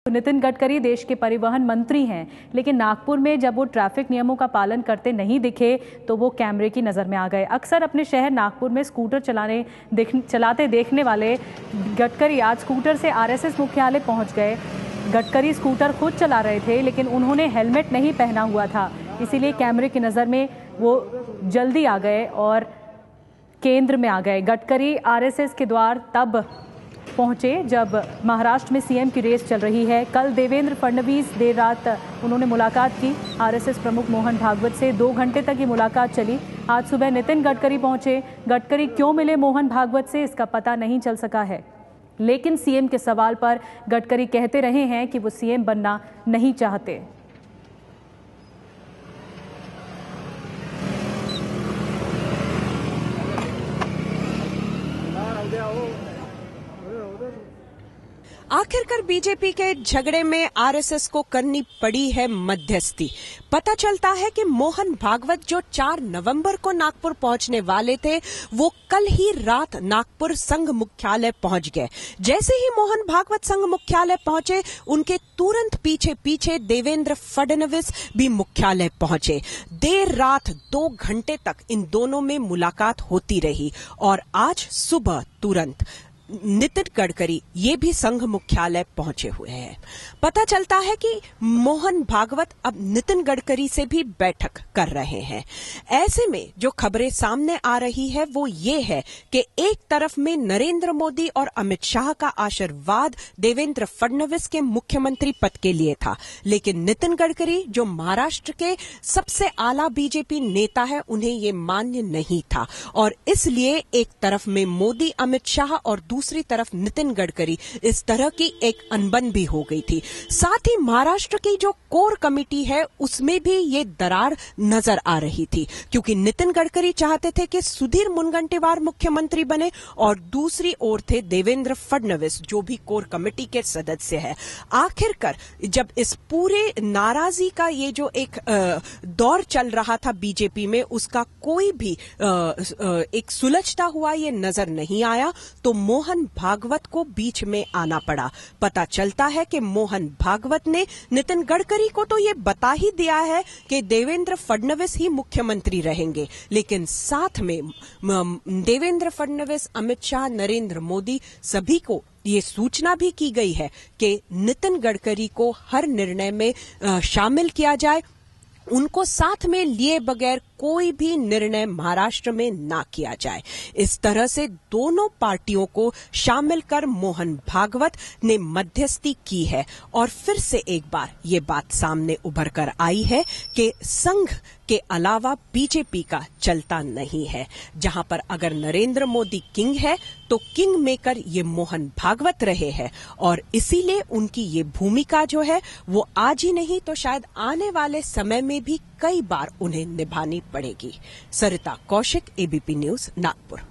नितिन गडकरी देश के परिवहन मंत्री हैं, लेकिन नागपुर में जब वो ट्रैफिक नियमों का पालन करते नहीं दिखे तो वो कैमरे की नज़र में आ गए। अक्सर अपने शहर नागपुर में स्कूटर चलाते देखने वाले गडकरी आज स्कूटर से आरएसएस मुख्यालय पहुंच गए। गडकरी स्कूटर खुद चला रहे थे, लेकिन उन्होंने हेलमेट नहीं पहना हुआ था, इसीलिए कैमरे की नज़र में वो जल्दी आ गए और केंद्र में आ गए। गडकरी आरएसएस के द्वार तब पहुंचे जब महाराष्ट्र में सीएम की रेस चल रही है। कल देवेंद्र फडणवीस देर रात उन्होंने मुलाकात की आरएसएस प्रमुख मोहन भागवत से। 2 घंटे तक ये मुलाकात चली। आज सुबह नितिन गडकरी पहुंचे। गडकरी क्यों मिले मोहन भागवत से, इसका पता नहीं चल सका है, लेकिन सीएम के सवाल पर गडकरी कहते रहे हैं कि वो सीएम बनना नहीं चाहते। आखिरकार बीजेपी के झगड़े में आरएसएस को करनी पड़ी है मध्यस्थी। पता चलता है कि मोहन भागवत जो 4 नवंबर को नागपुर पहुंचने वाले थे, वो कल ही रात नागपुर संघ मुख्यालय पहुंच गए। जैसे ही मोहन भागवत संघ मुख्यालय पहुंचे, उनके तुरंत पीछे पीछे देवेंद्र फडणवीस भी मुख्यालय पहुंचे। देर रात 2 घंटे तक इन दोनों में मुलाकात होती रही और आज सुबह तुरंत नितिन गडकरी ये भी संघ मुख्यालय पहुंचे हुए हैं। पता चलता है कि मोहन भागवत अब नितिन गडकरी से भी बैठक कर रहे हैं। ऐसे में जो खबरें सामने आ रही है वो ये है कि एक तरफ में नरेंद्र मोदी और अमित शाह का आशीर्वाद देवेंद्र फडणवीस के मुख्यमंत्री पद के लिए था, लेकिन नितिन गडकरी जो महाराष्ट्र के सबसे आला बीजेपी नेता है, उन्हें ये मान्य नहीं था और इसलिए एक तरफ में मोदी अमित शाह और दूसरी तरफ नितिन गडकरी, इस तरह की एक अनबन भी हो गई थी। साथ ही महाराष्ट्र की जो कोर कमेटी है उसमें भी ये दरार नजर आ रही थी, क्योंकि नितिन गडकरी चाहते थे कि सुधीर मुनगंटीवार मुख्यमंत्री बने और दूसरी ओर थे देवेंद्र फडणवीस जो भी कोर कमेटी के सदस्य है। आखिरकार जब इस पूरे नाराजगी का ये जो एक दौर चल रहा था बीजेपी में, उसका कोई भी एक सुलझता हुआ ये नजर नहीं आया, तो मोहन भागवत को बीच में आना पड़ा। पता चलता है कि मोहन भागवत ने नितिन गडकरी को तो ये बता ही दिया है कि देवेंद्र फडणवीस ही मुख्यमंत्री रहेंगे, लेकिन साथ में देवेंद्र फडणवीस, अमित शाह, नरेंद्र मोदी सभी को ये सूचना भी की गई है कि नितिन गडकरी को हर निर्णय में शामिल किया जाए, उनको साथ में लिए बगैर कोई भी निर्णय महाराष्ट्र में ना किया जाए। इस तरह से दोनों पार्टियों को शामिल कर मोहन भागवत ने मध्यस्थी की है और फिर से एक बार ये बात सामने उभर कर आई है कि संघ के अलावा बीजेपी का चलता नहीं है। जहां पर अगर नरेंद्र मोदी किंग है तो किंग मेकर ये मोहन भागवत रहे हैं और इसीलिए उनकी ये भूमिका जो है वो आज ही नहीं तो शायद आने वाले समय में भी कई बार उन्हें निभानी पड़ेगी। सरिता कौशिक, एबीपी न्यूज, नागपुर।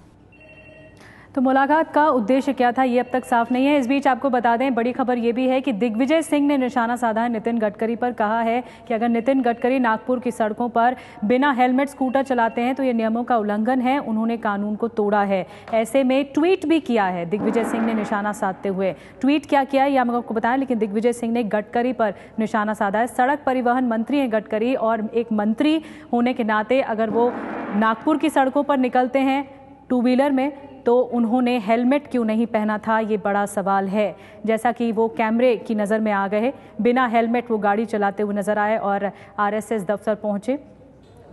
तो मुलाकात का उद्देश्य क्या था ये अब तक साफ नहीं है। इस बीच आपको बता दें, बड़ी खबर ये भी है कि दिग्विजय सिंह ने निशाना साधा है नितिन गडकरी पर। कहा है कि अगर नितिन गडकरी नागपुर की सड़कों पर बिना हेलमेट स्कूटर चलाते हैं तो ये नियमों का उल्लंघन है, उन्होंने कानून को तोड़ा है। ऐसे में ट्वीट भी किया है दिग्विजय सिंह ने निशाना साधते हुए। ट्वीट क्या किया है यह हम आपको बताएं, लेकिन दिग्विजय सिंह ने गडकरी पर निशाना साधा है। सड़क परिवहन मंत्री हैं गडकरी और एक मंत्री होने के नाते अगर वो नागपुर की सड़कों पर निकलते हैं 2 व्हीलर में तो उन्होंने हेलमेट क्यों नहीं पहना था, ये बड़ा सवाल है। जैसा कि वो कैमरे की नज़र में आ गए, बिना हेलमेट वो गाड़ी चलाते हुए नजर आए और आरएसएस दफ्तर पहुंचे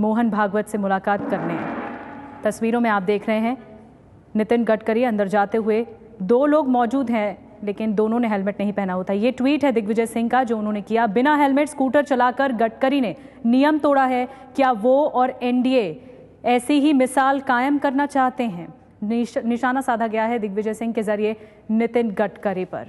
मोहन भागवत से मुलाकात करने। तस्वीरों में आप देख रहे हैं नितिन गडकरी अंदर जाते हुए, 2 लोग मौजूद हैं लेकिन दोनों ने हेलमेट नहीं पहना होता। ये ट्वीट है दिग्विजय सिंह का जो उन्होंने किया। बिना हेलमेट स्कूटर चलाकर गडकरी ने नियम तोड़ा है, क्या वो और एनडीए ऐसी ही मिसाल कायम करना चाहते हैं? निशाना साधा गया है दिग्विजय सिंह के जरिए नितिन गडकरी पर।